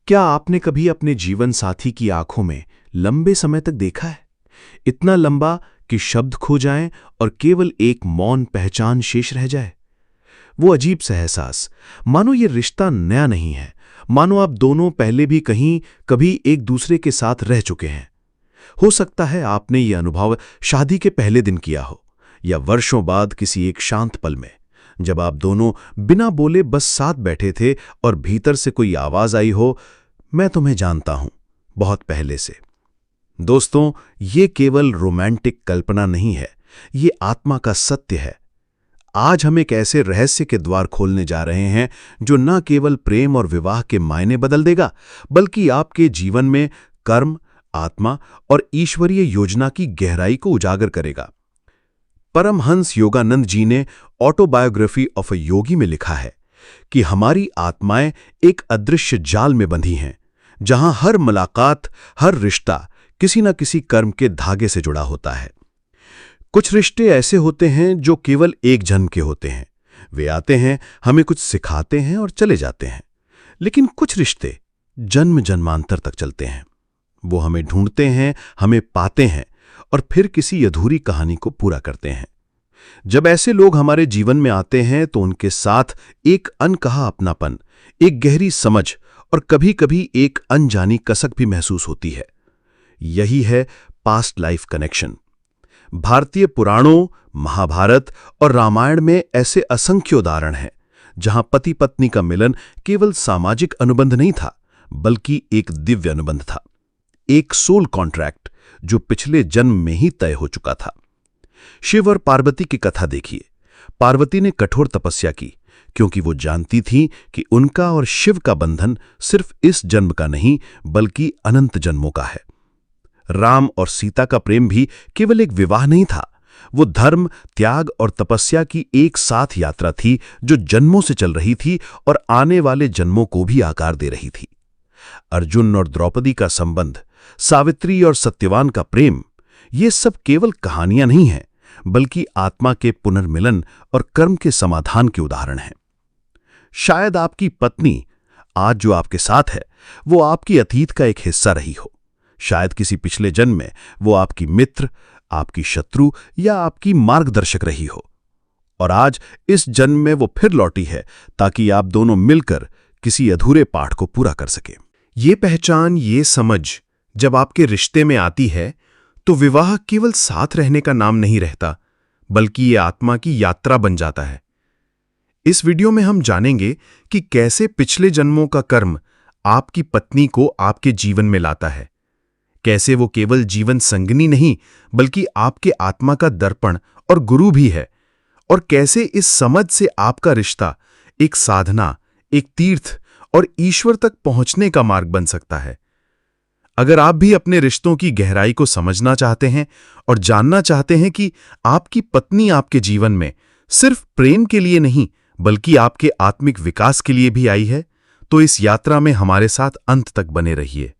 क्या आपने कभी अपने जीवन साथी की आंखों में लंबे समय तक देखा है? इतना लंबा कि शब्द खो जाएं और केवल एक मौन पहचान शेष रह जाए। वो अजीब सा एहसास, मानो ये रिश्ता नया नहीं है, मानो आप दोनों पहले भी कहीं कभी एक दूसरे के साथ रह चुके हैं। हो सकता है आपने ये अनुभव शादी के पहले दिन किया हो, या वर्षों बाद किसी एक शांत पल में, जब आप दोनों बिना बोले बस साथ बैठे थे और भीतर से कोई आवाज आई हो, मैं तुम्हें जानता हूं बहुत पहले से। दोस्तों, ये केवल रोमांटिक कल्पना नहीं है, ये आत्मा का सत्य है। आज हम एक ऐसे रहस्य के द्वार खोलने जा रहे हैं जो न केवल प्रेम और विवाह के मायने बदल देगा, बल्कि आपके जीवन में कर्म, आत्मा और ईश्वरीय योजना की गहराई को उजागर करेगा। परमहंस योगानंद जी ने ऑटोबायोग्राफी ऑफ अ योगी में लिखा है कि हमारी आत्माएं एक अदृश्य जाल में बंधी हैं, जहां हर मुलाकात, हर रिश्ता किसी न किसी कर्म के धागे से जुड़ा होता है। कुछ रिश्ते ऐसे होते हैं जो केवल एक जन्म के होते हैं। वे आते हैं, हमें कुछ सिखाते हैं और चले जाते हैं। लेकिन कुछ रिश्ते जन्म जन्मांतर तक चलते हैं। वो हमें ढूंढते हैं, हमें पाते हैं और फिर किसी अधूरी कहानी को पूरा करते हैं। जब ऐसे लोग हमारे जीवन में आते हैं तो उनके साथ एक अनकहा अपनापन, एक गहरी समझ और कभी-कभी एक अनजानी कसक भी महसूस होती है। यही है पास्ट लाइफ कनेक्शन। भारतीय पुराणों, महाभारत और रामायण में ऐसे असंख्य उदाहरण हैं जहां पति पत्नी का मिलन केवल सामाजिक अनुबंध नहीं था, बल्कि एक दिव्य अनुबंध था, एक सोल कॉन्ट्रैक्ट जो पिछले जन्म में ही तय हो चुका था। शिव और पार्वती की कथा देखिए। पार्वती ने कठोर तपस्या की क्योंकि वो जानती थी कि उनका और शिव का बंधन सिर्फ इस जन्म का नहीं, बल्कि अनंत जन्मों का है। राम और सीता का प्रेम भी केवल एक विवाह नहीं था, वो धर्म, त्याग और तपस्या की एक साथ यात्रा थी जो जन्मों से चल रही थी और आने वाले जन्मों को भी आकार दे रही थी। अर्जुन और द्रौपदी का संबंध, सावित्री और सत्यवान का प्रेम, ये सब केवल कहानियां नहीं हैं, बल्कि आत्मा के पुनर्मिलन और कर्म के समाधान के उदाहरण हैं। शायद आपकी पत्नी आज जो आपके साथ है, वो आपकी अतीत का एक हिस्सा रही हो। शायद किसी पिछले जन्म में वो आपकी मित्र, आपकी शत्रु या आपकी मार्गदर्शक रही हो, और आज इस जन्म में वो फिर लौटी है ताकि आप दोनों मिलकर किसी अधूरे पाठ को पूरा कर सके। ये पहचान, ये समझ जब आपके रिश्ते में आती है तो विवाह केवल साथ रहने का नाम नहीं रहता, बल्कि ये आत्मा की यात्रा बन जाता है। इस वीडियो में हम जानेंगे कि कैसे पिछले जन्मों का कर्म आपकी पत्नी को आपके जीवन में लाता है, कैसे वो केवल जीवन संगनी नहीं बल्कि आपके आत्मा का दर्पण और गुरु भी है, और कैसे इस समझ से आपका रिश्ता एक साधना, एक तीर्थ और ईश्वर तक पहुंचने का मार्ग बन सकता है। अगर आप भी अपने रिश्तों की गहराई को समझना चाहते हैं और जानना चाहते हैं कि आपकी पत्नी आपके जीवन में सिर्फ प्रेम के लिए नहीं बल्कि आपके आत्मिक विकास के लिए भी आई है, तो इस यात्रा में हमारे साथ अंत तक बने रहिए।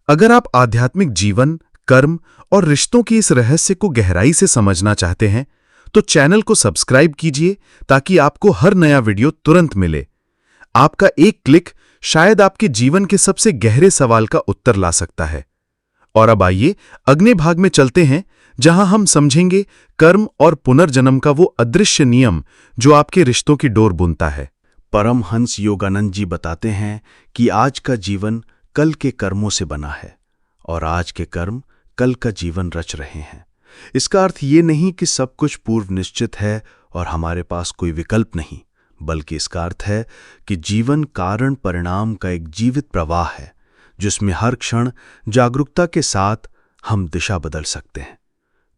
अगर आप आध्यात्मिक जीवन, कर्म और रिश्तों की इस रहस्य को गहराई से समझना चाहते हैं तो चैनल को सब्सक्राइब कीजिए ताकि आपको हर नया वीडियो तुरंत मिले। आपका एक क्लिक शायद आपके जीवन के सबसे गहरे सवाल का उत्तर ला सकता है। और अब आइए अगले भाग में चलते हैं, जहां हम समझेंगे कर्म और पुनर्जन्म का वो अदृश्य नियम जो आपके रिश्तों की डोर बुनता है। परमहंस योगानंद जी बताते हैं कि आज का जीवन कल के कर्मों से बना है और आज के कर्म कल का जीवन रच रहे हैं। इसका अर्थ ये नहीं कि सब कुछ पूर्व निश्चित है और हमारे पास कोई विकल्प नहीं, बल्कि इसका अर्थ है कि जीवन कारण परिणाम का एक जीवित प्रवाह है जिसमें हर क्षण जागरूकता के साथ हम दिशा बदल सकते हैं।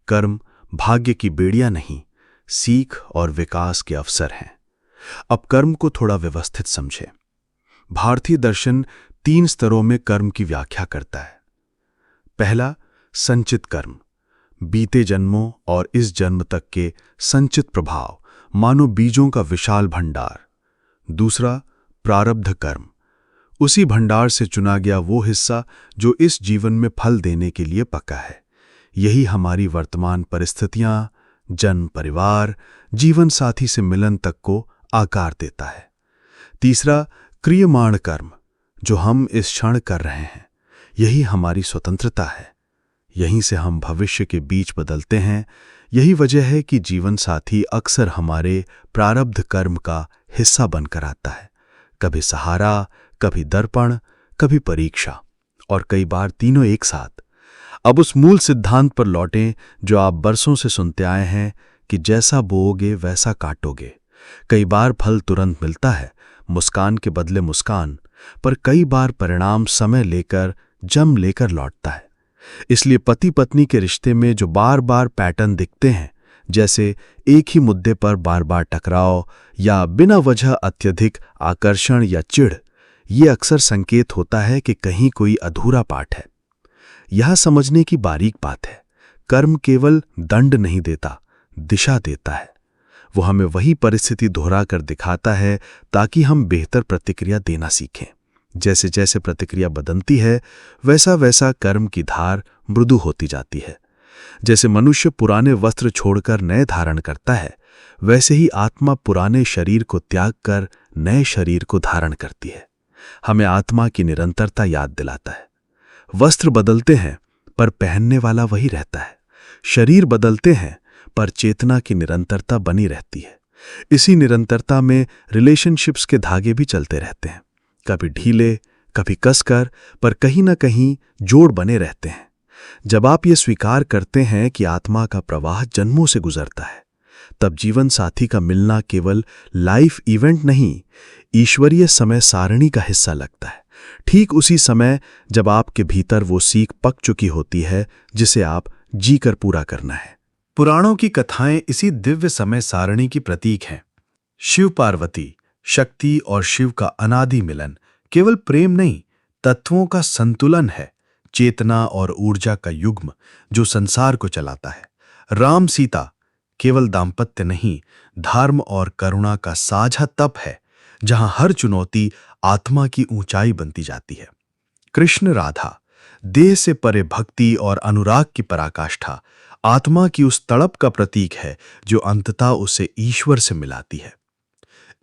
कर्म भाग्य की बेड़ियां नहीं, सीख और विकास के अवसर हैं। अब कर्म को थोड़ा व्यवस्थित समझें। भारतीय दर्शन 3 स्तरों में कर्म की व्याख्या करता है। पहला, संचित कर्म, बीते जन्मों और इस जन्म तक के संचित प्रभाव, मानो बीजों का विशाल भंडार। दूसरा, प्रारब्ध कर्म, उसी भंडार से चुना गया वो हिस्सा जो इस जीवन में फल देने के लिए पका है। यही हमारी वर्तमान परिस्थितियां, जन्म, परिवार, जीवन साथी से मिलन तक को आकार देता है। तीसरा, क्रियमाण कर्म, जो हम इस क्षण कर रहे हैं, यही हमारी स्वतंत्रता है। यहीं से हम भविष्य के बीच बदलते हैं। यही वजह है कि जीवन साथी अक्सर हमारे प्रारब्ध कर्म का हिस्सा बनकर आता है। कभी सहारा, कभी दर्पण, कभी परीक्षा, और कई बार तीनों एक साथ। अब उस मूल सिद्धांत पर लौटें जो आप बरसों से सुनते आए हैं कि जैसा बोओगे वैसा काटोगे। कई बार फल तुरंत मिलता है, मुस्कान के बदले मुस्कान, पर कई बार परिणाम समय लेकर, जम लेकर लौटता है। इसलिए पति पत्नी के रिश्ते में जो बार बार पैटर्न दिखते हैं, जैसे एक ही मुद्दे पर बार बार टकराव या बिना वजह अत्यधिक आकर्षण या चिढ़, ये अक्सर संकेत होता है कि कहीं कोई अधूरा पाठ है। यह समझने की बारीक बात है, कर्म केवल दंड नहीं देता, दिशा देता है। वो हमें वही परिस्थिति दोहरा कर दिखाता है ताकि हम बेहतर प्रतिक्रिया देना सीखें। जैसे जैसे प्रतिक्रिया बदलती है, वैसा वैसा कर्म की धार मृदु होती जाती है। जैसे मनुष्य पुराने वस्त्र छोड़कर नए धारण करता है, वैसे ही आत्मा पुराने शरीर को त्याग कर नए शरीर को धारण करती है। हमें आत्मा की निरंतरता याद दिलाता है। वस्त्र बदलते हैं पर पहनने वाला वही रहता है। शरीर बदलते हैं पर चेतना की निरंतरता बनी रहती है। इसी निरंतरता में रिलेशनशिप्स के धागे भी चलते रहते हैं, कभी ढीले, कभी कसकर, पर कहीं ना कहीं जोड़ बने रहते हैं। जब आप ये स्वीकार करते हैं कि आत्मा का प्रवाह जन्मों से गुजरता है, तब जीवन साथी का मिलना केवल लाइफ इवेंट नहीं, ईश्वरीय समय सारणी का हिस्सा लगता है। ठीक उसी समय जब आपके भीतर वो सीख पक चुकी होती है जिसे आप जीकर पूरा करना है। पुराणों की कथाएं इसी दिव्य समय सारणी की प्रतीक हैं। शिव पार्वती, शक्ति और शिव का अनादि मिलन केवल प्रेम नहीं, तत्वों का संतुलन है, चेतना और ऊर्जा का युग्म जो संसार को चलाता है। राम सीता केवल दाम्पत्य नहीं, धर्म और करुणा का साझा तप है, जहां हर चुनौती आत्मा की ऊंचाई बनती जाती है। कृष्ण राधा, देह से परे भक्ति और अनुराग की पराकाष्ठा, आत्मा की उस तड़प का प्रतीक है जो अंततः उसे ईश्वर से मिलाती है।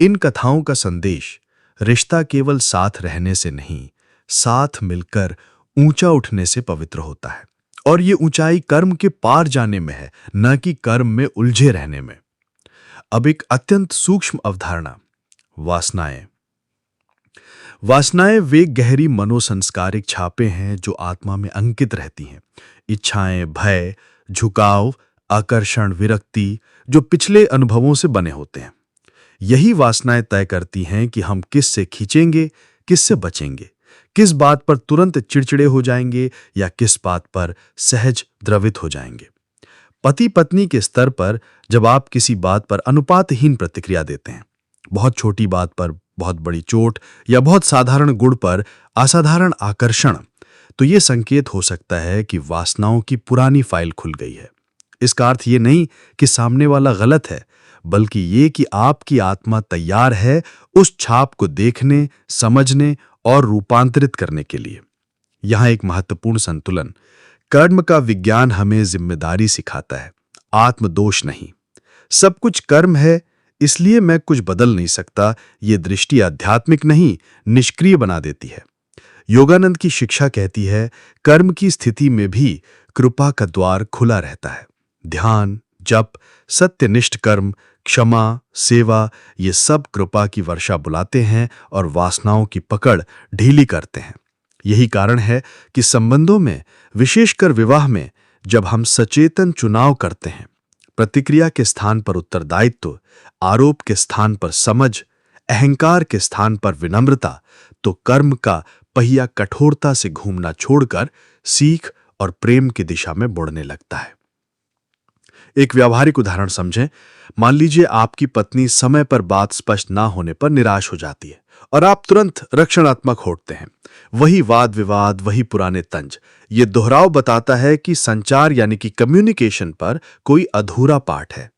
इन कथाओं का संदेश, रिश्ता केवल साथ रहने से नहीं, साथ मिलकर ऊंचा उठने से पवित्र होता है। और ये ऊंचाई कर्म के पार जाने में है, न कि कर्म में उलझे रहने में। अब एक अत्यंत सूक्ष्म अवधारणा, वासनाएं। वासनाएं वे गहरी मनोसंस्कारिक छापे हैं जो आत्मा में अंकित रहती हैं। इच्छाएं, भय, झुकाव, आकर्षण, विरक्ति, जो पिछले अनुभवों से बने होते हैं। यही वासनाएं तय करती हैं कि हम किस से खींचेंगे, किस से बचेंगे, किस बात पर तुरंत चिड़चिड़े हो जाएंगे या किस बात पर सहज द्रवित हो जाएंगे। पति पत्नी के स्तर पर जब आप किसी बात पर अनुपातहीन प्रतिक्रिया देते हैं, बहुत छोटी बात पर बहुत बड़ी चोट या बहुत साधारण गुण पर असाधारण आकर्षण, तो ये संकेत हो सकता है कि वासनाओं की पुरानी फाइल खुल गई है। इसका अर्थ ये नहीं कि सामने वाला गलत है, बल्कि ये कि आपकी आत्मा तैयार है उस छाप को देखने, समझने और रूपांतरित करने के लिए। यहां एक महत्वपूर्ण संतुलन, कर्म का विज्ञान हमें जिम्मेदारी सिखाता है, आत्मदोष नहीं। सब कुछ कर्म है, इसलिए मैं कुछ बदल नहीं सकता, ये दृष्टि आध्यात्मिक नहीं, निष्क्रिय बना देती है। योगानंद की शिक्षा कहती है, कर्म की स्थिति में भी कृपा का द्वार खुला रहता है। ध्यान, जप, सत्यनिष्ठ कर्म, क्षमा, सेवा, ये सब कृपा की वर्षा बुलाते हैं और वासनाओं की पकड़ ढीली करते हैं। यही कारण है कि संबंधों में, विशेषकर विवाह में, जब हम सचेतन चुनाव करते हैं, प्रतिक्रिया के स्थान पर उत्तरदायित्व, आरोप के स्थान पर समझ, अहंकार के स्थान पर विनम्रता, तो कर्म का पहिया कठोरता से घूमना छोड़कर सीख और प्रेम की दिशा में मुड़ने लगता है। एक व्यावहारिक उदाहरण समझें। मान लीजिए आपकी पत्नी समय पर बात स्पष्ट ना होने पर निराश हो जाती है और आप तुरंत रक्षणात्मक होते हैं। वही वाद विवाद, वही पुराने तंज। ये दोहराव बताता है कि संचार यानी कि कम्युनिकेशन पर कोई अधूरा पाठ है।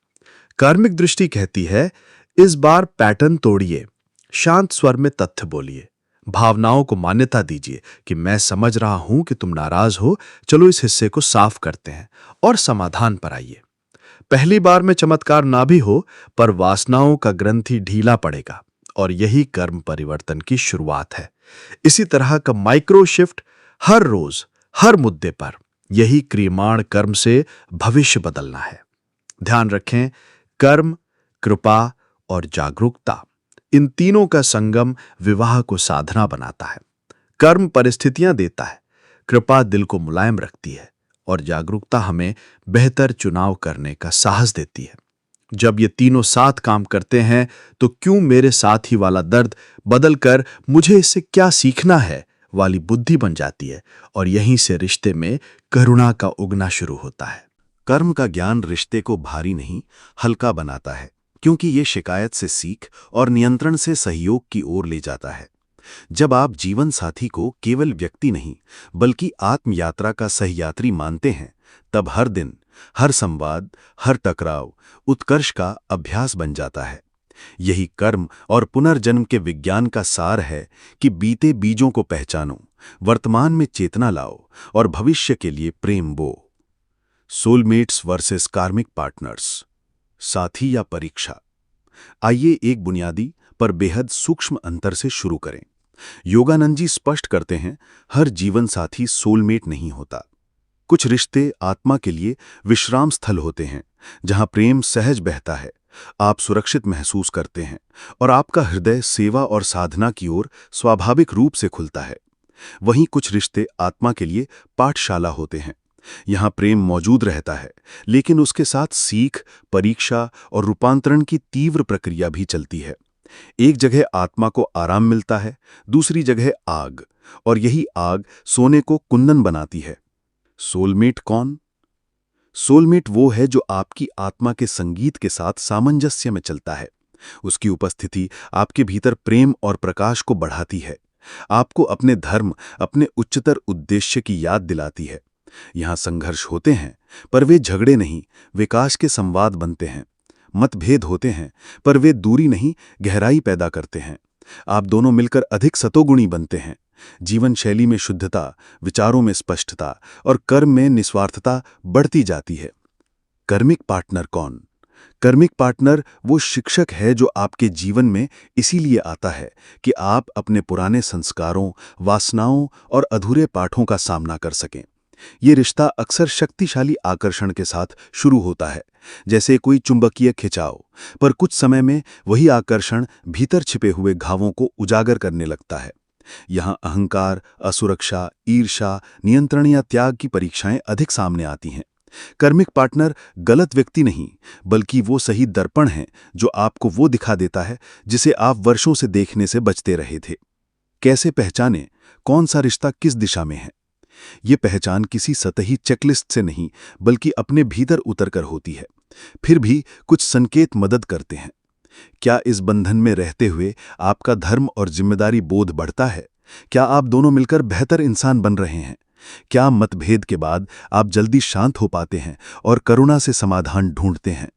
कार्मिक दृष्टि कहती है, इस बार पैटर्न तोड़िए, शांत स्वर में तथ्य बोलिए, भावनाओं को मान्यता दीजिए कि मैं समझ रहा हूं कि तुम नाराज हो, चलो इस हिस्से को साफ करते हैं और समाधान पर आइए। पहली बार में चमत्कार ना भी हो, पर वासनाओं का ग्रंथि ढीला पड़ेगा और यही कर्म परिवर्तन की शुरुआत है। इसी तरह का माइक्रो शिफ्ट हर रोज, हर मुद्दे पर, यही क्रियमाण कर्म से भविष्य बदलना है। ध्यान रखें, कर्म, कृपा और जागरूकता, इन तीनों का संगम विवाह को साधना बनाता है। कर्म परिस्थितियां देता है, कृपा दिल को मुलायम रखती है और जागरूकता हमें बेहतर चुनाव करने का साहस देती है। जब ये तीनों साथ काम करते हैं तो क्यों मेरे साथ ही वाला दर्द बदलकर मुझे इससे क्या सीखना है वाली बुद्धि बन जाती है और यहीं से रिश्ते में करुणा का उगना शुरू होता है। कर्म का ज्ञान रिश्ते को भारी नहीं, हल्का बनाता है, क्योंकि ये शिकायत से सीख और नियंत्रण से सहयोग की ओर ले जाता है। जब आप जीवन साथी को केवल व्यक्ति नहीं बल्कि आत्मयात्रा का सहयात्री मानते हैं, तब हर दिन, हर संवाद, हर टकराव उत्कर्ष का अभ्यास बन जाता है। यही कर्म और पुनर्जन्म के विज्ञान का सार है कि बीते बीजों को पहचानो, वर्तमान में चेतना लाओ और भविष्य के लिए प्रेम बो। सोलमेट्स वर्सेस कार्मिक पार्टनर्स, साथी या परीक्षा। आइए एक बुनियादी पर बेहद सूक्ष्म अंतर से शुरू करें। योगानंद जी स्पष्ट करते हैं, हर जीवन साथी सोलमेट नहीं होता। कुछ रिश्ते आत्मा के लिए विश्राम स्थल होते हैं, जहां प्रेम सहज बहता है, आप सुरक्षित महसूस करते हैं और आपका हृदय सेवा और साधना की ओर स्वाभाविक रूप से खुलता है। वहीं कुछ रिश्ते आत्मा के लिए पाठशाला होते हैं। यहां प्रेम मौजूद रहता है, लेकिन उसके साथ सीख, परीक्षा और रूपांतरण की तीव्र प्रक्रिया भी चलती है। एक जगह आत्मा को आराम मिलता है, दूसरी जगह आग, और यही आग सोने को कुंदन बनाती है। सोलमेट कौन? सोलमेट वो है जो आपकी आत्मा के संगीत के साथ सामंजस्य में चलता है। उसकी उपस्थिति आपके भीतर प्रेम और प्रकाश को बढ़ाती है, आपको अपने धर्म, अपने उच्चतर उद्देश्य की याद दिलाती है। यहां संघर्ष होते हैं, पर वे झगड़े नहीं, विकास के संवाद बनते हैं। मतभेद होते हैं, पर वे दूरी नहीं, गहराई पैदा करते हैं। आप दोनों मिलकर अधिक सतोगुणी बनते हैं। जीवन शैली में शुद्धता, विचारों में स्पष्टता और कर्म में निस्वार्थता बढ़ती जाती है। कर्मिक पार्टनर कौन? कर्मिक पार्टनर वो शिक्षक है जो आपके जीवन में इसीलिए आता है कि आप अपने पुराने संस्कारों, वासनाओं और अधूरे पाठों का सामना कर सकें। ये रिश्ता अक्सर शक्तिशाली आकर्षण के साथ शुरू होता है, जैसे कोई चुंबकीय खिंचाव, पर कुछ समय में वही आकर्षण भीतर छिपे हुए घावों को उजागर करने लगता है। यहाँ अहंकार, असुरक्षा, ईर्ष्या, नियंत्रण या त्याग की परीक्षाएं अधिक सामने आती हैं। कर्मिक पार्टनर गलत व्यक्ति नहीं, बल्कि वो सही दर्पण है जो आपको वो दिखा देता है जिसे आप वर्षों से देखने से बचते रहे थे। कैसे पहचानें कौन सा रिश्ता किस दिशा में है? ये पहचान किसी सतही चेकलिस्ट से नहीं, बल्कि अपने भीतर उतरकर होती है। फिर भी कुछ संकेत मदद करते हैं। क्या इस बंधन में रहते हुए आपका धर्म और जिम्मेदारी बोध बढ़ता है? क्या आप दोनों मिलकर बेहतर इंसान बन रहे हैं? क्या मतभेद के बाद आप जल्दी शांत हो पाते हैं और करुणा से समाधान ढूंढते हैं?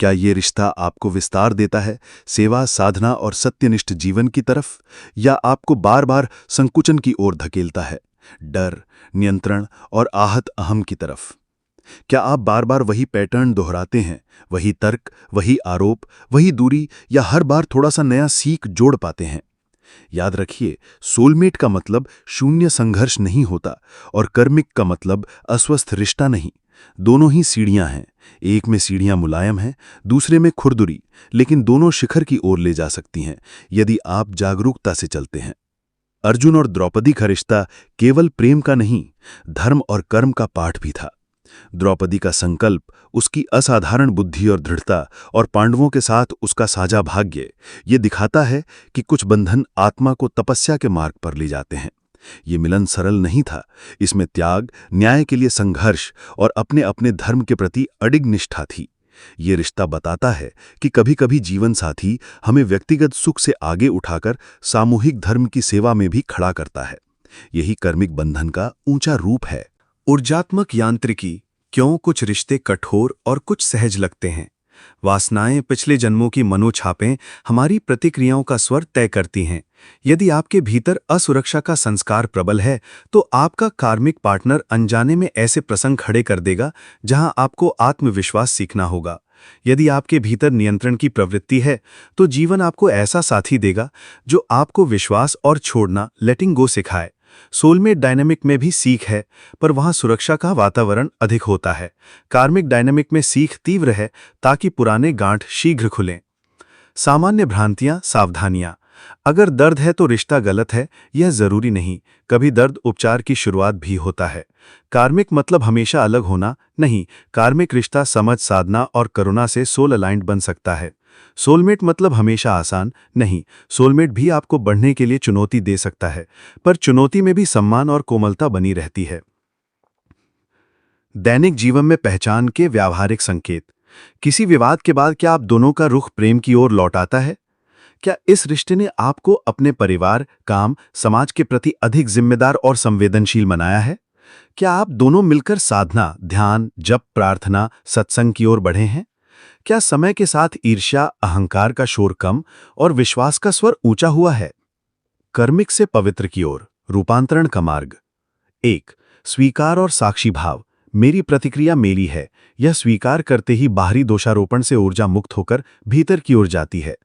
क्या ये रिश्ता आपको विस्तार देता है, सेवा, साधना और सत्यनिष्ठ जीवन की तरफ, या आपको बार बार संकुचन की ओर धकेलता है, डर, नियंत्रण और आहत अहम की तरफ? क्या आप बार बार वही पैटर्न दोहराते हैं, वही तर्क, वही आरोप, वही दूरी, या हर बार थोड़ा सा नया सीख जोड़ पाते हैं? याद रखिए, सोलमेट का मतलब शून्य संघर्ष नहीं होता और कर्मिक का मतलब अस्वस्थ रिश्ता नहीं। दोनों ही सीढ़ियां हैं। एक में सीढ़ियां मुलायम हैं, दूसरे में खुरदुरी, लेकिन दोनों शिखर की ओर ले जा सकती हैं यदि आप जागरूकता से चलते हैं। अर्जुन और द्रौपदी का रिश्ता केवल प्रेम का नहीं, धर्म और कर्म का पाठ भी था। द्रौपदी का संकल्प, उसकी असाधारण बुद्धि और दृढ़ता, और पांडवों के साथ उसका साझा भाग्य, ये दिखाता है कि कुछ बंधन आत्मा को तपस्या के मार्ग पर ले जाते हैं। ये मिलन सरल नहीं था, इसमें त्याग, न्याय के लिए संघर्ष और अपने अपने धर्म के प्रति अडिग निष्ठा थी। ये रिश्ता बताता है कि कभी-कभी जीवन साथी हमें व्यक्तिगत सुख से आगे उठाकर सामूहिक धर्म की सेवा में भी खड़ा करता है। यही कर्मिक बंधन का ऊंचा रूप है। ऊर्जात्मक यांत्रिकी, क्यों कुछ रिश्ते कठोर और कुछ सहज लगते हैं? वासनाएं, पिछले जन्मों की मनोछापें हमारी प्रतिक्रियाओं का स्वर तय करती हैं। यदि आपके भीतर असुरक्षा का संस्कार प्रबल है, तो आपका कार्मिक पार्टनर अनजाने में ऐसे प्रसंग खड़े कर देगा जहां आपको आत्मविश्वास सीखना होगा। यदि आपके भीतर नियंत्रण की प्रवृत्ति है तो जीवन आपको ऐसा साथी देगा जो आपको विश्वास और छोड़ना, लेटिंग गो सिखाए। सोलमेट डायनामिक में भी सीख है, पर वहां सुरक्षा का वातावरण अधिक होता है। कार्मिक डायनामिक में सीख तीव्र है ताकि पुराने गांठ शीघ्र खुलें। सामान्य भ्रांतियां, सावधानियां। अगर दर्द है तो रिश्ता गलत है, यह जरूरी नहीं। कभी दर्द उपचार की शुरुआत भी होता है। कार्मिक मतलब हमेशा अलग होना नहीं। कार्मिक रिश्ता समझ, साधना और करुणा से सोल अलाइंड बन सकता है। सोलमेट मतलब हमेशा आसान नहीं। सोलमेट भी आपको बढ़ने के लिए चुनौती दे सकता है, पर चुनौती में भी सम्मान और कोमलता बनी रहती है। दैनिक जीवन में पहचान के व्यावहारिक संकेत। किसी विवाद के बाद क्या आप दोनों का रुख प्रेम की ओर लौट आता है? क्या इस रिश्ते ने आपको अपने परिवार, काम, समाज के प्रति अधिक जिम्मेदार और संवेदनशील बनाया है? क्या आप दोनों मिलकर साधना, ध्यान, जप, प्रार्थना, सत्संग की ओर बढ़े हैं? क्या समय के साथ ईर्ष्या, अहंकार का शोर कम और विश्वास का स्वर ऊंचा हुआ है? कर्मिक से पवित्र की ओर रूपांतरण का मार्ग। 1. स्वीकार और साक्षी भाव। मेरी प्रतिक्रिया मेरी है। यह स्वीकार करते ही बाहरी दोषारोपण से ऊर्जा मुक्त होकर भीतर की ओर जाती है।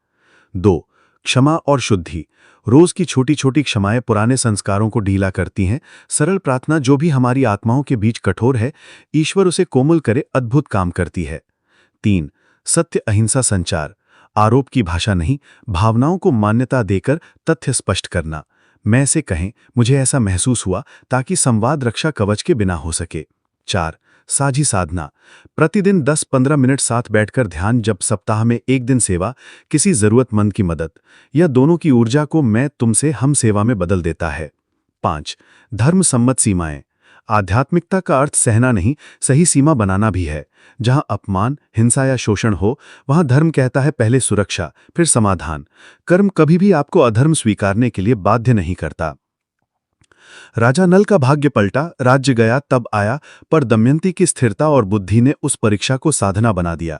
2. क्षमा और शुद्धि। रोज की छोटी छोटी क्षमाएं पुराने संस्कारों को ढीला करती हैं। सरल प्रार्थना जो भी हमारी आत्माओं के बीच कठोर है, ईश्वर उसे कोमल करे, अद्भुत काम करती है। 3. सत्य, अहिंसा, संचार। आरोप की भाषा नहीं, भावनाओं को मान्यता देकर तथ्य स्पष्ट करना। मैं से कहें, मुझे ऐसा महसूस हुआ, ताकि संवाद रक्षा कवच के बिना हो सके। 4. साझी साधना। प्रतिदिन 10-15 मिनट साथ बैठकर ध्यान, जब सप्ताह में एक दिन सेवा, किसी जरूरतमंद की मदद। यह दोनों की ऊर्जा को मैं तुमसे हम सेवा में बदल देता है। 5. धर्म सम्मत सीमाएं। आध्यात्मिकता का अर्थ सहना नहीं, सही सीमा बनाना भी है। जहां अपमान, हिंसा या शोषण हो, वहां धर्म कहता है पहले सुरक्षा, फिर समाधान। कर्म कभी भी आपको अधर्म स्वीकारने के लिए बाध्य नहीं करता। राजा नल का भाग्य पलटा, राज्य गया तब आया, पर दमयंती की स्थिरता और बुद्धि ने उस परीक्षा को साधना बना दिया।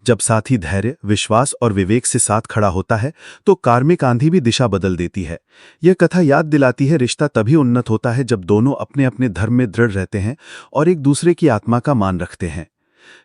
जब साथी धैर्य, विश्वास और विवेक से साथ खड़ा होता है तो कार्मिक आंधी भी दिशा बदल देती है। यह कथा याद दिलाती है, रिश्ता तभी उन्नत होता है जब दोनों अपने अपने धर्म में दृढ़ रहते हैं और एक दूसरे की आत्मा का मान रखते हैं।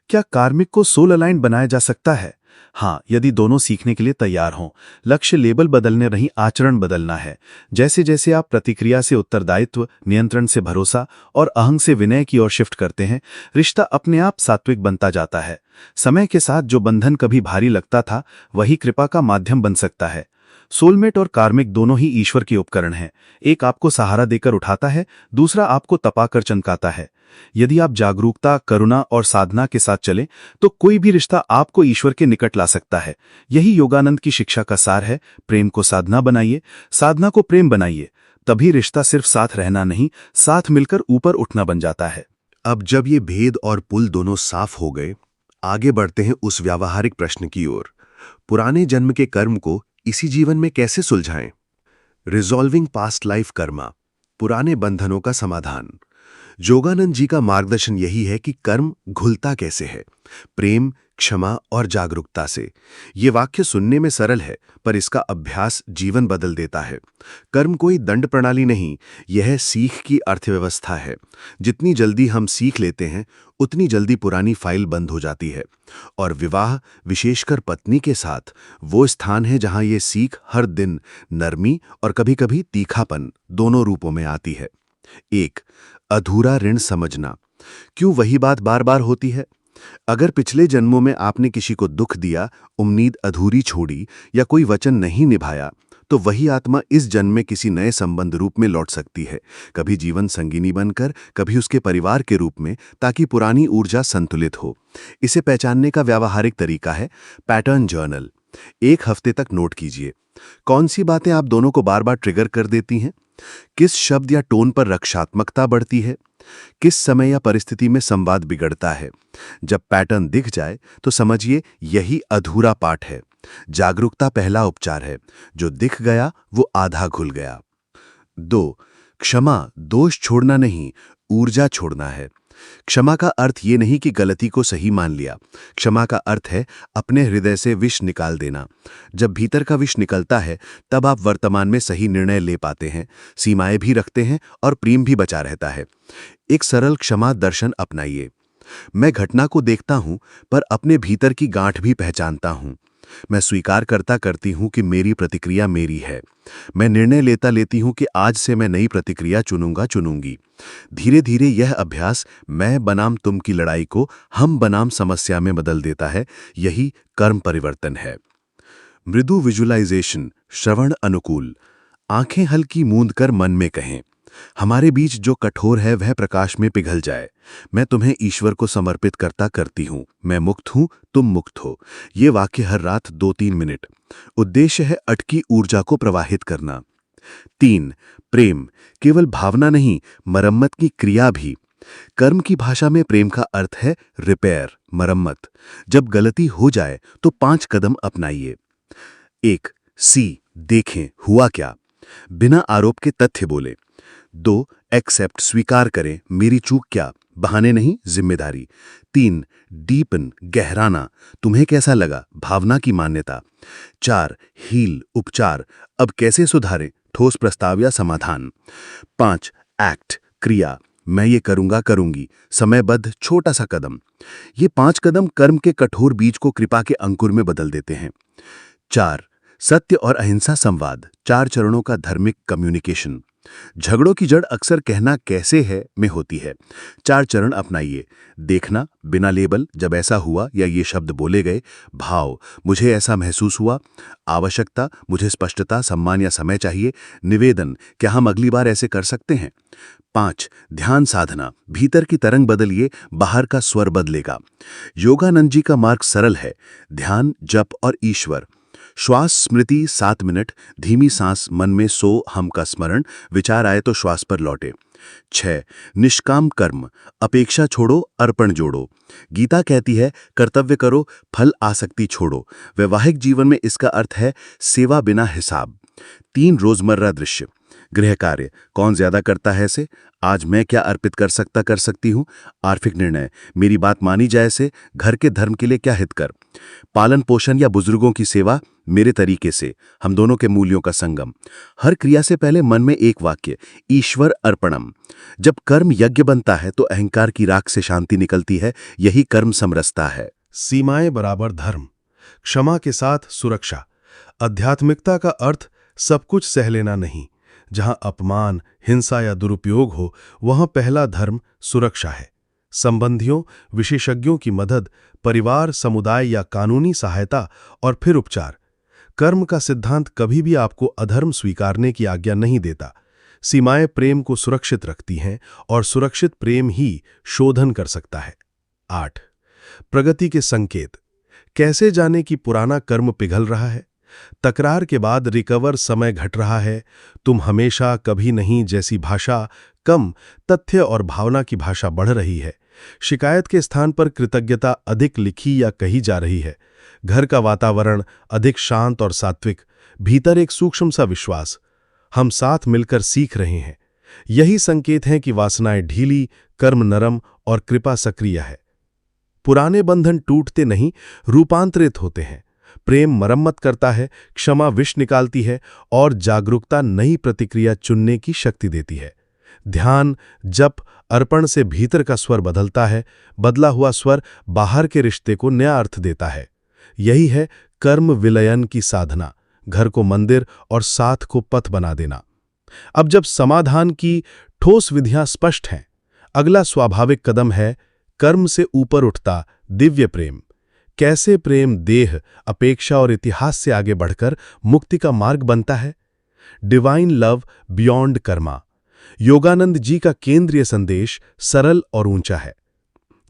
क्या कार्मिक को सोल अलाइंड बनाया जा सकता है? हाँ, यदि दोनों सीखने के लिए तैयार हों। लक्ष्य लेबल बदलने नहीं, आचरण बदलना है। जैसे जैसे आप प्रतिक्रिया से उत्तरदायित्व, नियंत्रण से भरोसा और अहंग से विनय की ओर शिफ्ट करते हैं, रिश्ता अपने आप सात्विक बनता जाता है। समय के साथ जो बंधन कभी भारी लगता था, वही कृपा का माध्यम बन सकता है। सोलमेट और कार्मिक दोनों ही ईश्वर के उपकरण हैं। एक आपको सहारा देकर उठाता है, दूसरा आपको तपाकर चमकाता है। यदि आप जागरूकता, करुणा और साधना के साथ चलें तो कोई भी रिश्ता आपको ईश्वर के निकट ला सकता है। यही योगानंद की शिक्षा का सार है। प्रेम को साधना बनाइए, साधना को प्रेम बनाइए। तभी रिश्ता सिर्फ साथ रहना नहीं, साथ मिलकर ऊपर उठना बन जाता है। अब जब ये भेद और पुल दोनों साफ हो गए, आगे बढ़ते हैं उस व्यावहारिक प्रश्न की ओर। पुराने जन्म के कर्म को इसी जीवन में कैसे सुलझाएं? रिजॉल्विंग पास्ट लाइफ कर्मा, पुराने बंधनों का समाधान। योगानंद जी का मार्गदर्शन यही है कि कर्म घुलता कैसे है, प्रेम, क्षमा और जागरूकता से। ये वाक्य सुनने में सरल है, पर इसका अभ्यास जीवन बदल देता है। कर्म कोई दंड प्रणाली नहीं, यह सीख की अर्थव्यवस्था है। जितनी जल्दी हम सीख लेते हैं, उतनी जल्दी पुरानी फाइल बंद हो जाती है। और विवाह, विशेषकर पत्नी के साथ, वो स्थान है जहां ये सीख हर दिन नरमी और कभी-कभी तीखापन दोनों रूपों में आती है। 1. अधूरा ऋण समझना। क्यों वही बात बार बार होती है? अगर पिछले जन्मों में आपने किसी को दुख दिया, उम्मीद अधूरी छोड़ी या कोई वचन नहीं निभाया, तो वही आत्मा इस जन्म में किसी नए संबंध रूप में लौट सकती है। कभी जीवन संगिनी बनकर, कभी उसके परिवार के रूप में, ताकि पुरानी ऊर्जा संतुलित हो। इसे पहचानने का व्यावहारिक तरीका है पैटर्न जर्नल। 1 हफ्ते तक नोट कीजिए, कौन सी बातें आप दोनों को बार बार ट्रिगर कर देती हैं? किस शब्द या टोन पर रक्षात्मकता बढ़ती है? किस समय या परिस्थिति में संवाद बिगड़ता है? जब पैटर्न दिख जाए तो समझिए यही अधूरा पाठ है। जागरूकता पहला उपचार है। जो दिख गया वो आधा घुल गया। 2. क्षमा, दोष छोड़ना नहीं, ऊर्जा छोड़ना है। क्षमा का अर्थ ये नहीं कि गलती को सही मान लिया। क्षमा का अर्थ है अपने हृदय से विष निकाल देना। जब भीतर का विष निकलता है, तब आप वर्तमान में सही निर्णय ले पाते हैं, सीमाएं भी रखते हैं और प्रेम भी बचा रहता है। एक सरल क्षमा दर्शन अपनाइए। मैं घटना को देखता हूं पर अपने भीतर की गांठ भी पहचानता हूं। मैं स्वीकार करती हूं कि मेरी प्रतिक्रिया मेरी है। मैं निर्णय लेती हूं कि आज से मैं नई प्रतिक्रिया चुनूंगी। धीरे धीरे यह अभ्यास मैं बनाम तुम की लड़ाई को हम बनाम समस्या में बदल देता है। यही कर्म परिवर्तन है। मृदु विजुअलाइजेशन, श्रवण अनुकूल। आंखें हल्की मूंद कर मन में कहें, हमारे बीच जो कठोर है वह प्रकाश में पिघल जाए। मैं तुम्हें ईश्वर को समर्पित करती हूं। मैं मुक्त हूं, तुम मुक्त हो। ये वाक्य हर रात 2-3 मिनट। उद्देश्य है अटकी ऊर्जा को प्रवाहित करना। 3. प्रेम, केवल भावना नहीं, मरम्मत की क्रिया भी। कर्म की भाषा में प्रेम का अर्थ है रिपेयर, मरम्मत। जब गलती हो जाए तो 5 कदम अपनाइए। 1. सी, देखें हुआ क्या, बिना आरोप के तथ्य बोले। 2. एक्सेप्ट, स्वीकार करें, मेरी चूक क्या, बहाने नहीं, जिम्मेदारी। 3. डीपन, गहराना, तुम्हें कैसा लगा, भावना की मान्यता। 4. हील, उपचार, अब कैसे सुधारें, ठोस प्रस्ताव या समाधान। 5. एक्ट, क्रिया, मैं ये करूंगी, समयबद्ध छोटा सा कदम। ये 5 कदम कर्म के कठोर बीज को कृपा के अंकुर में बदल देते हैं। 4. सत्य और अहिंसा संवाद, 4 चरणों का धार्मिक कम्युनिकेशन। झगड़ों की जड़ अक्सर कहना कैसे है में होती है। 4 चरण अपनाइए। देखना, बिना लेबल, जब ऐसा हुआ या ये शब्द बोले गए। भाव, मुझे ऐसा महसूस हुआ। आवश्यकता, मुझे स्पष्टता, सम्मान या समय चाहिए। निवेदन, क्या हम अगली बार ऐसे कर सकते हैं। 5. ध्यान साधना, भीतर की तरंग बदलिए, बाहर का स्वर बदलेगा। योगानंद जी का मार्ग सरल है, ध्यान, जप और ईश्वर। श्वास स्मृति 7 मिनट, धीमी सांस, मन में सो हम का स्मरण, विचार आए तो श्वास पर लौटे। 6. निष्काम कर्म, अपेक्षा छोड़ो, अर्पण जोड़ो। गीता कहती है कर्तव्य करो, फल आसक्ति छोड़ो। वैवाहिक जीवन में इसका अर्थ है सेवा बिना हिसाब। 3. रोजमर्रा दृश्य, गृह कार्य, कौन ज्यादा करता है से, आज मैं क्या अर्पित कर सकती हूँ। आर्थिक निर्णय, मेरी बात मानी जाए से, घर के धर्म के लिए क्या हितकर। पालन पोषण या बुजुर्गों की सेवा, मेरे तरीके से, हम दोनों के मूल्यों का संगम। हर क्रिया से पहले मन में एक वाक्य, ईश्वर अर्पणम। जब कर्म यज्ञ बनता है तो अहंकार की राख से शांति निकलती है। यही कर्म समरसता है। सीमाएं बराबर धर्म, क्षमा के साथ सुरक्षा। आध्यात्मिकता का अर्थ सब कुछ सह लेना नहीं। जहां अपमान, हिंसा या दुरुपयोग हो, वहां पहला धर्म सुरक्षा है। संबंधियों, विशेषज्ञों की मदद, परिवार, समुदाय या कानूनी सहायता, और फिर उपचार। कर्म का सिद्धांत कभी भी आपको अधर्म स्वीकारने की आज्ञा नहीं देता। सीमाएं प्रेम को सुरक्षित रखती हैं और सुरक्षित प्रेम ही शोधन कर सकता है। 8. प्रगति के संकेत, कैसे जाने कि पुराना कर्म पिघल रहा है। तकरार के बाद रिकवर समय घट रहा है। तुम हमेशा, कभी नहीं जैसी भाषा कम, तथ्य और भावना की भाषा बढ़ रही है। शिकायत के स्थान पर कृतज्ञता अधिक लिखी या कही जा रही है। घर का वातावरण अधिक शांत और सात्विक। भीतर एक सूक्ष्म सा विश्वास, हम साथ मिलकर सीख रहे हैं। यही संकेत हैं कि वासनाएं ढीली, कर्म नरम और कृपा सक्रिय है। पुराने बंधन टूटते नहीं, रूपांतरित होते हैं। प्रेम मरम्मत करता है, क्षमा विष निकालती है और जागरूकता नई प्रतिक्रिया चुनने की शक्ति देती है। ध्यान, जप, अर्पण से भीतर का स्वर बदलता है। बदला हुआ स्वर बाहर के रिश्ते को नया अर्थ देता है। यही है कर्म विलयन की साधना, घर को मंदिर और साथ को पथ बना देना। अब जब समाधान की ठोस विधियां स्पष्ट हैं, अगला स्वाभाविक कदम है कर्म से ऊपर उठता दिव्य प्रेम। कैसे प्रेम देह, अपेक्षा और इतिहास से आगे बढ़कर मुक्ति का मार्ग बनता है। Divine love beyond karma, Yogananda ji का केंद्रीय संदेश सरल और ऊंचा है।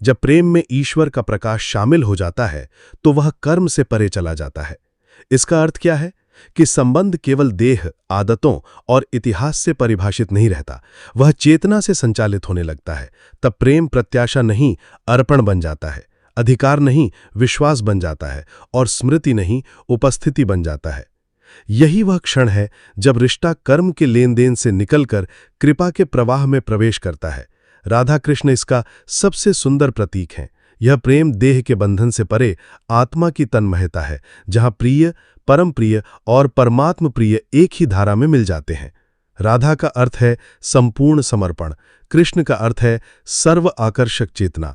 जब प्रेम में ईश्वर का प्रकाश शामिल हो जाता है तो वह कर्म से परे चला जाता है। इसका अर्थ क्या है कि संबंध केवल देह, आदतों और इतिहास से परिभाषित नहीं रहता, वह चेतना से संचालित होने लगता है। तब प्रेम प्रत्याशा नहीं, अर्पण बन जाता है। अधिकार नहीं, विश्वास बन जाता है। और स्मृति नहीं, उपस्थिति बन जाता है। यही वह क्षण है जब रिश्ता कर्म के लेन देन से निकलकर कृपा के प्रवाह में प्रवेश करता है। राधा कृष्ण इसका सबसे सुंदर प्रतीक हैं। यह प्रेम देह के बंधन से परे आत्मा की तन्मयता है, जहां प्रिय, परम प्रिय और परमात्म प्रिय एक ही धारा में मिल जाते हैं। राधा का अर्थ है संपूर्ण समर्पण, कृष्ण का अर्थ है सर्व आकर्षक चेतना।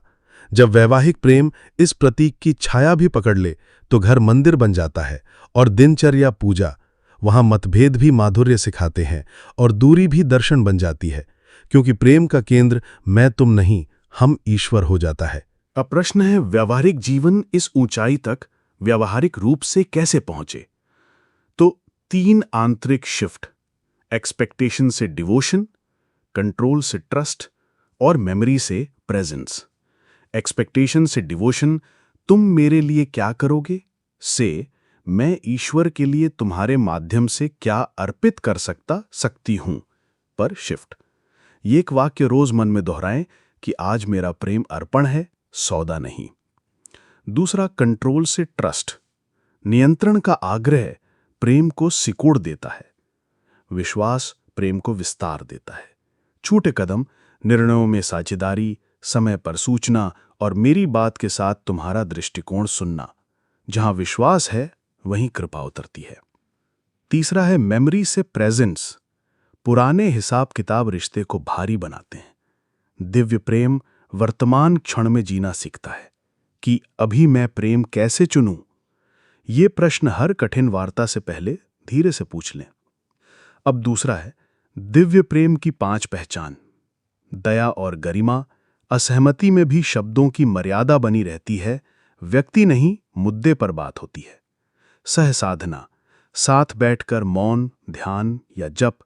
जब वैवाहिक प्रेम इस प्रतीक की छाया भी पकड़ ले तो घर मंदिर बन जाता है और दिनचर्या पूजा। वहां मतभेद भी माधुर्य सिखाते हैं और दूरी भी दर्शन बन जाती है, क्योंकि प्रेम का केंद्र मैं तुम नहीं, हम ईश्वर हो जाता है। अब प्रश्न है, व्यवहारिक जीवन इस ऊंचाई तक व्यवहारिक रूप से कैसे पहुंचे? तो 3 आंतरिक शिफ्ट, एक्सपेक्टेशन से डिवोशन, कंट्रोल से ट्रस्ट और मेमोरी से प्रेजेंस। एक्सपेक्टेशन से डिवोशन, तुम मेरे लिए क्या करोगे, से मैं ईश्वर के लिए तुम्हारे माध्यम से क्या अर्पित कर सकती हूं पर शिफ्ट। ये एक वाक्य रोज मन में दोहराएं कि आज मेरा प्रेम अर्पण है, सौदा नहीं। दूसरा, कंट्रोल से ट्रस्ट, नियंत्रण का आग्रह प्रेम को सिकोड़ देता है, विश्वास प्रेम को विस्तार देता है। छोटे कदम, निर्णयों में साझेदारी, समय पर सूचना और मेरी बात के साथ तुम्हारा दृष्टिकोण सुनना। जहां विश्वास है वहीं कृपा उतरती है। तीसरा है मेमोरी से प्रेजेंस, पुराने हिसाब किताब रिश्ते को भारी बनाते हैं। दिव्य प्रेम वर्तमान क्षण में जीना सीखता है कि अभी मैं प्रेम कैसे चुनूं। ये प्रश्न हर कठिन वार्ता से पहले धीरे से पूछ लें। अब दूसरा है दिव्य प्रेम की 5 पहचान। दया और गरिमा, असहमति में भी शब्दों की मर्यादा बनी रहती है, व्यक्ति नहीं मुद्दे पर बात होती है। सहसाधना, साथ बैठकर मौन, ध्यान या जप,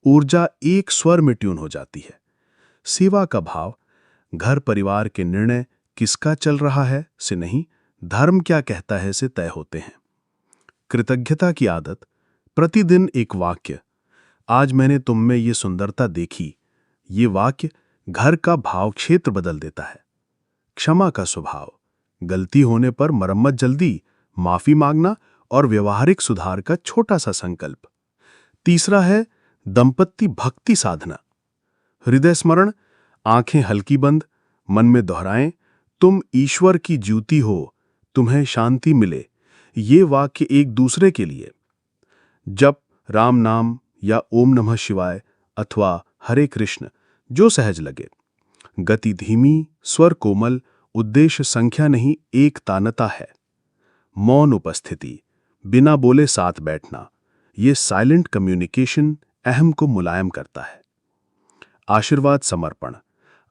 ऊर्जा एक स्वर में ट्यून हो जाती है। सेवा का भाव, घर परिवार के निर्णय किसका चल रहा है से नहीं, धर्म क्या कहता है से तय होते हैं। कृतज्ञता की आदत, प्रतिदिन एक वाक्य, आज मैंने तुम में ये सुंदरता देखी। ये वाक्य घर का भाव क्षेत्र बदल देता है। क्षमा का स्वभाव, गलती होने पर मरम्मत जल्दी, माफी मांगना और व्यवहारिक सुधार का छोटा सा संकल्प। तीसरा है दंपत्ति भक्ति साधना, हृदय स्मरण, आंखें हल्की बंद, मन में दोहराएं, तुम ईश्वर की ज्योति हो, तुम्हें शांति मिले। ये वाक्य एक दूसरे के लिए। जप, राम नाम या ओम नमः शिवाय अथवा हरे कृष्ण, जो सहज लगे। गति धीमी, स्वर कोमल, उद्देश्य संख्या नहीं, एक तानता है। मौन उपस्थिति, बिना बोले साथ बैठना, ये साइलेंट कम्युनिकेशन अहम को मुलायम करता है। आशीर्वाद समर्पण,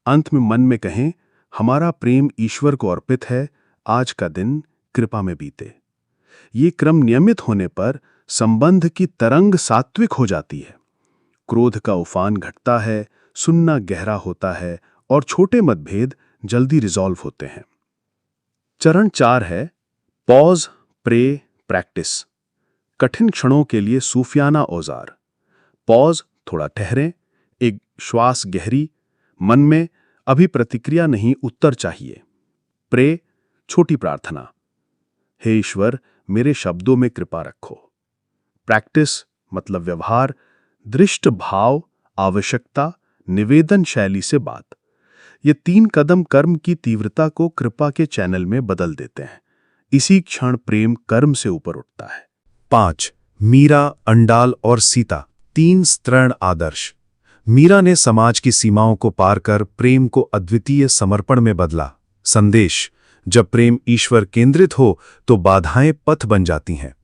अंत में मन में कहें, हमारा प्रेम ईश्वर को अर्पित है, आज का दिन कृपा में बीते। ये क्रम नियमित होने पर संबंध की तरंग सात्विक हो जाती है। क्रोध का उफान घटता है, सुनना गहरा होता है और छोटे मतभेद जल्दी रिजॉल्व होते हैं। चरण 4 है पॉज, प्रे, प्रैक्टिस। कठिन क्षणों के लिए सूफियाना औजार। पॉज, थोड़ा ठहरें, एक श्वास गहरी, मन में अभी प्रतिक्रिया नहीं, उत्तर चाहिए। प्रे, छोटी प्रार्थना, हे ईश्वर मेरे शब्दों में कृपा रखो। प्रैक्टिस मतलब व्यवहार, दृष्ट भाव, आवश्यकता, निवेदन शैली से बात। ये 3 कदम कर्म की तीव्रता को कृपा के चैनल में बदल देते हैं। इसी क्षण प्रेम कर्म से ऊपर उठता है। 5. मीरा, अंडाल और सीता, 3 स्तरण आदर्श। मीरा ने समाज की सीमाओं को पार कर प्रेम को अद्वितीय समर्पण में बदला। संदेश, जब प्रेम ईश्वर केंद्रित हो तो बाधाएं पथ बन जाती हैं।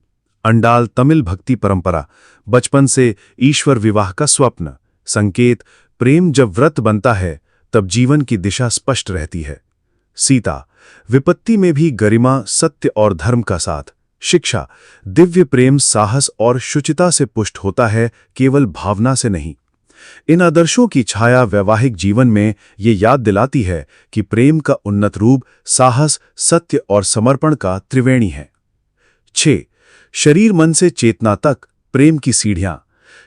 अंडाल, तमिल भक्ति परंपरा, बचपन से ईश्वर विवाह का स्वप्न। संकेत, प्रेम जब व्रत बनता है तब जीवन की दिशा स्पष्ट रहती है। सीता, विपत्ति में भी गरिमा, सत्य और धर्म का साथ। शिक्षा, दिव्य प्रेम साहस और शुचिता से पुष्ट होता है, केवल भावना से नहीं। इन आदर्शों की छाया वैवाहिक जीवन में ये याद दिलाती है कि प्रेम का उन्नत रूप साहस, सत्य और समर्पण का त्रिवेणी है। 6. शरीर मन से चेतना तक प्रेम की सीढ़ियां।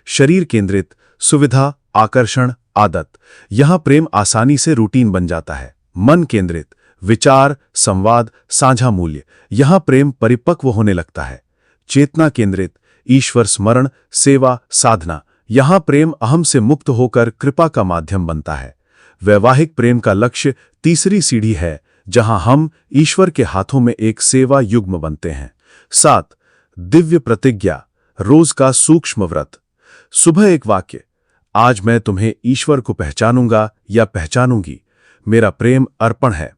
शरीर केंद्रित, सुविधा, आकर्षण, आदत। यहां प्रेम आसानी से रूटीन बन जाता है। मन केंद्रित, विचार, संवाद, साझा मूल्य। यहां प्रेम परिपक्व होने लगता है। चेतना केंद्रित, ईश्वर स्मरण, सेवा, साधना। यहां प्रेम अहम से मुक्त होकर कृपा का माध्यम बनता है। वैवाहिक प्रेम का लक्ष्य तीसरी सीढ़ी है, जहां हम ईश्वर के हाथों में एक सेवा युग्म बनते हैं। 7. दिव्य प्रतिज्ञा, रोज का सूक्ष्म व्रत। सुबह एक वाक्य, आज मैं तुम्हें ईश्वर को पहचानूंगा या पहचानूंगी, मेरा प्रेम अर्पण है।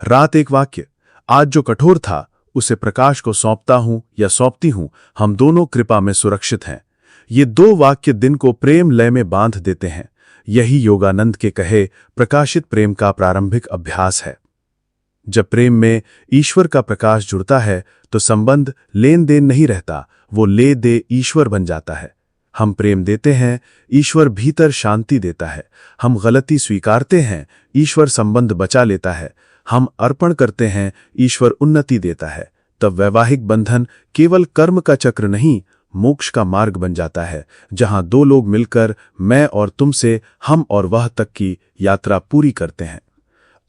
रात एक वाक्य, आज जो कठोर था उसे प्रकाश को सौंपता हूं या सौंपती हूं, हम दोनों कृपा में सुरक्षित हैं। ये दो वाक्य दिन को प्रेम लय में बांध देते हैं। यही योगानंद के कहे प्रकाशित प्रेम का प्रारंभिक अभ्यास है। जब प्रेम में ईश्वर का प्रकाश जुड़ता है तो संबंध लेन देन नहीं रहता, वो ले दे ईश्वर बन जाता है। हम प्रेम देते हैं, ईश्वर भीतर शांति देता है। हम गलती स्वीकारते हैं, ईश्वर संबंध बचा लेता है। हम अर्पण करते हैं, ईश्वर उन्नति देता है। तब वैवाहिक बंधन केवल कर्म का चक्र नहीं, मोक्ष का मार्ग बन जाता है, जहां दो लोग मिलकर मैं और तुम से हम और वह तक की यात्रा पूरी करते हैं।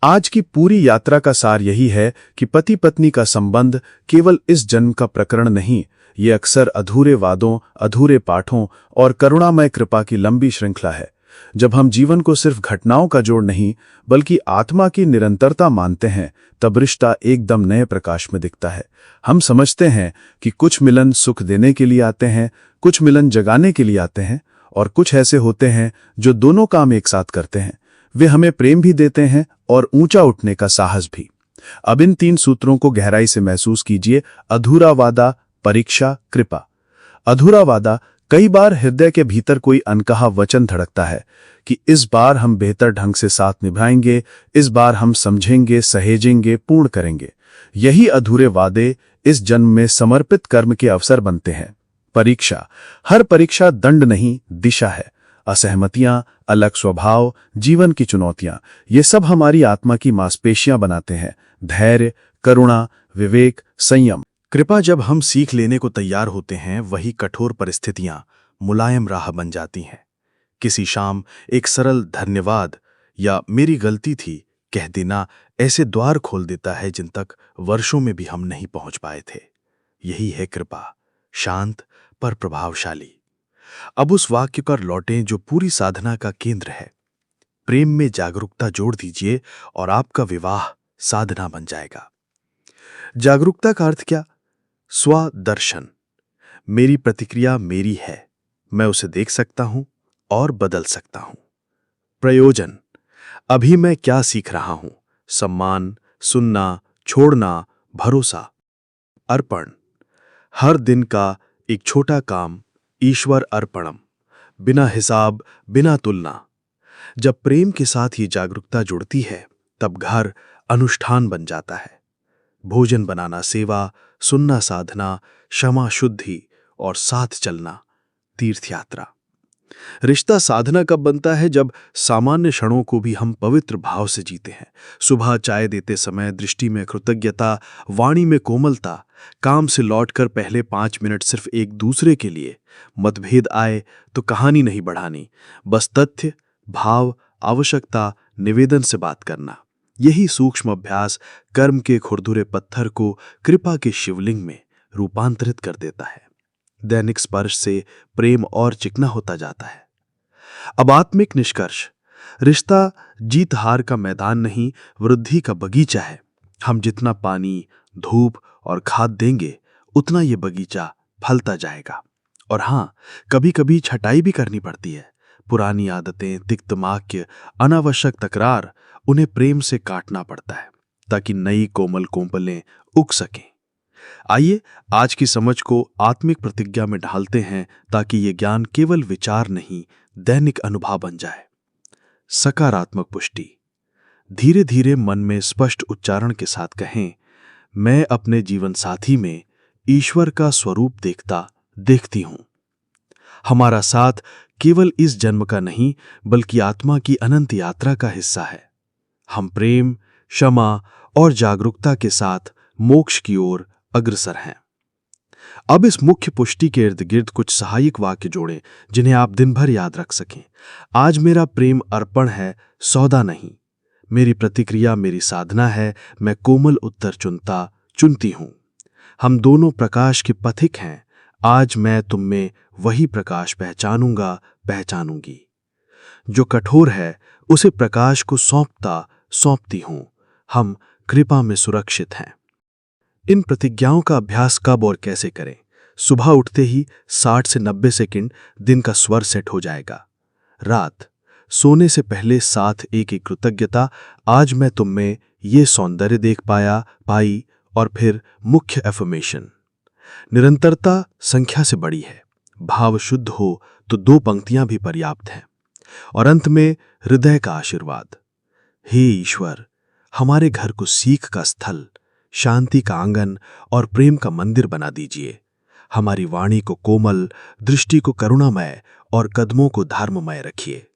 आज की पूरी यात्रा का सार यही है कि पति पत्नी का संबंध केवल इस जन्म का प्रकरण नहीं, ये अक्सर अधूरे वादों, अधूरे पाठों और करुणामय कृपा की लंबी श्रृंखला है। जब हम जीवन को सिर्फ घटनाओं का जोड़ नहीं बल्कि आत्मा की निरंतरता मानते हैं, तब रिश्ता एकदम नए प्रकाश में दिखता है। हम समझते हैं कि कुछ मिलन सुख देने के लिए आते हैं, कुछ मिलन जगाने के लिए आते हैं, और कुछ ऐसे होते हैं जो दोनों काम एक साथ करते हैं। वे हमें प्रेम भी देते हैं और ऊंचा उठने का साहस भी। अब इन 3 सूत्रों को गहराई से महसूस कीजिए। अधूरा वादा, परीक्षा, कृपा। अधूरा वादा, कई बार हृदय के भीतर कोई अनकहा वचन धड़कता है कि इस बार हम बेहतर ढंग से साथ निभाएंगे, इस बार हम समझेंगे, सहेजेंगे, पूर्ण करेंगे। यही अधूरे वादे इस जन्म में समर्पित कर्म के अवसर बनते हैं। परीक्षा, हर परीक्षा दंड नहीं, दिशा है। असहमतियां, अलग स्वभाव, जीवन की चुनौतियां, ये सब हमारी आत्मा की मांसपेशियां बनाते हैं। धैर्य, करुणा, विवेक, संयम। कृपा, जब हम सीख लेने को तैयार होते हैं, वही कठोर परिस्थितियां मुलायम राह बन जाती हैं। किसी शाम एक सरल धन्यवाद या मेरी गलती थी कह देना ऐसे द्वार खोल देता है जिन तक वर्षों में भी हम नहीं पहुंच पाए थे। यही है कृपा, शांत पर प्रभावशाली। अब उस वाक्य पर लौटें जो पूरी साधना का केंद्र है। प्रेम में जागरूकता जोड़ दीजिए और आपका विवाह साधना बन जाएगा। जागरूकता का अर्थ क्या? स्वदर्शन। मेरी प्रतिक्रिया मेरी है, मैं उसे देख सकता हूं और बदल सकता हूं। प्रयोजन, अभी मैं क्या सीख रहा हूं? सम्मान, सुनना, छोड़ना, भरोसा। अर्पण, हर दिन का एक छोटा काम ईश्वर अर्पणम, बिना हिसाब, बिना तुलना। जब प्रेम के साथ ये जागरूकता जुड़ती है, तब घर अनुष्ठान बन जाता है। भोजन बनाना सेवा, सुनना साधना, क्षमा शुद्धि और साथ चलना तीर्थ यात्रा। रिश्ता साधना कब बनता है? जब सामान्य क्षणों को भी हम पवित्र भाव से जीते हैं। सुबह चाय देते समय दृष्टि में कृतज्ञता, वाणी में कोमलता, काम से लौटकर पहले 5 मिनट सिर्फ एक दूसरे के लिए। मतभेद आए तो कहानी नहीं बढ़ानी, बस तथ्य, भाव, आवश्यकता, निवेदन से बात करना। यही सूक्ष्म अभ्यास कर्म के खुरदुरे पत्थर को कृपा के शिवलिंग में रूपांतरित कर देता है। दैनिक स्पर्श से प्रेम और चिकना होता जाता है। अब आत्मिक निष्कर्ष, रिश्ता जीत हार का मैदान नहीं, वृद्धि का बगीचा है। हम जितना पानी, धूप और खाद देंगे, उतना ये बगीचा फलता जाएगा। और हाँ, कभी कभी छटाई भी करनी पड़ती है। पुरानी आदतें, तिक्त वाक्य, अनावश्यक तकरार, उन्हें प्रेम से काटना पड़ता है ताकि नई कोमल कोमलें उग सकें। आइए आज की समझ को आत्मिक प्रतिज्ञा में ढालते हैं ताकि ये ज्ञान केवल विचार नहीं, दैनिक अनुभव बन जाए। सकारात्मक पुष्टि, धीरे धीरे मन में स्पष्ट उच्चारण के साथ कहें, मैं अपने जीवन साथी में ईश्वर का स्वरूप देखती हूं। हमारा साथ केवल इस जन्म का नहीं बल्कि आत्मा की अनंत यात्रा का हिस्सा है। हम प्रेम, क्षमा और जागरूकता के साथ मोक्ष की ओर अग्रसर हैं। अब इस मुख्य पुष्टि के इर्द गिर्द कुछ सहायक वाक्य जोड़ें जिन्हें आप दिन भर याद रख सकें। आज मेरा प्रेम अर्पण है, सौदा नहीं। मेरी प्रतिक्रिया मेरी साधना है, मैं कोमल उत्तर चुनती हूं। हम दोनों प्रकाश के पथिक हैं। आज मैं तुम में वही प्रकाश पहचानूंगी। जो कठोर है उसे प्रकाश को सौंपती हूं। हम कृपा में सुरक्षित हैं। इन प्रतिज्ञाओं का अभ्यास कब और कैसे करें? सुबह उठते ही 60 से 90 सेकंड दिन का स्वर सेट हो जाएगा। रात सोने से पहले साथ एक एक कृतज्ञता, आज मैं तुम में ये सौंदर्य देख पाई, और फिर मुख्य एफर्मेशन। निरंतरता संख्या से बड़ी है, भाव शुद्ध हो तो 2 पंक्तियां भी पर्याप्त हैं। और अंत में हृदय का आशीर्वाद। हे ईश्वर, हमारे घर को सीख का स्थल, शांति का आंगन और प्रेम का मंदिर बना दीजिए। हमारी वाणी को कोमल, दृष्टि को करुणामय और कदमों को धर्ममय रखिए।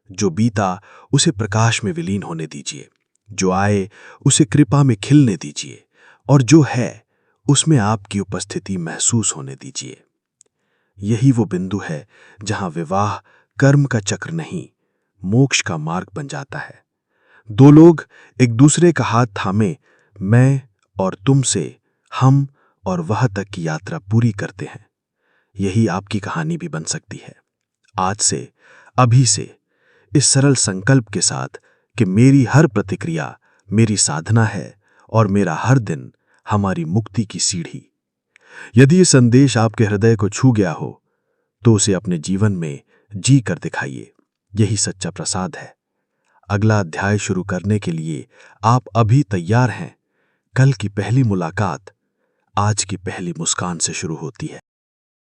जो बीता उसे प्रकाश में विलीन होने दीजिए, जो आए उसे कृपा में खिलने दीजिए, और जो है उसमें आपकी उपस्थिति महसूस होने दीजिए। यही वो बिंदु है जहां विवाह कर्म का चक्र नहीं, मोक्ष का मार्ग बन जाता है। 2 लोग एक दूसरे का हाथ थामे मैं और तुम से हम और वह तक की यात्रा पूरी करते हैं। यही आपकी कहानी भी बन सकती है। आज से, अभी से, इस सरल संकल्प के साथ कि मेरी हर प्रतिक्रिया मेरी साधना है और मेरा हर दिन हमारी मुक्ति की सीढ़ी। यदि ये संदेश आपके हृदय को छू गया हो तो उसे अपने जीवन में जी कर दिखाइए। यही सच्चा प्रसाद है। अगला अध्याय शुरू करने के लिए आप अभी तैयार हैं। कल की पहली मुलाकात आज की पहली मुस्कान से शुरू होती है।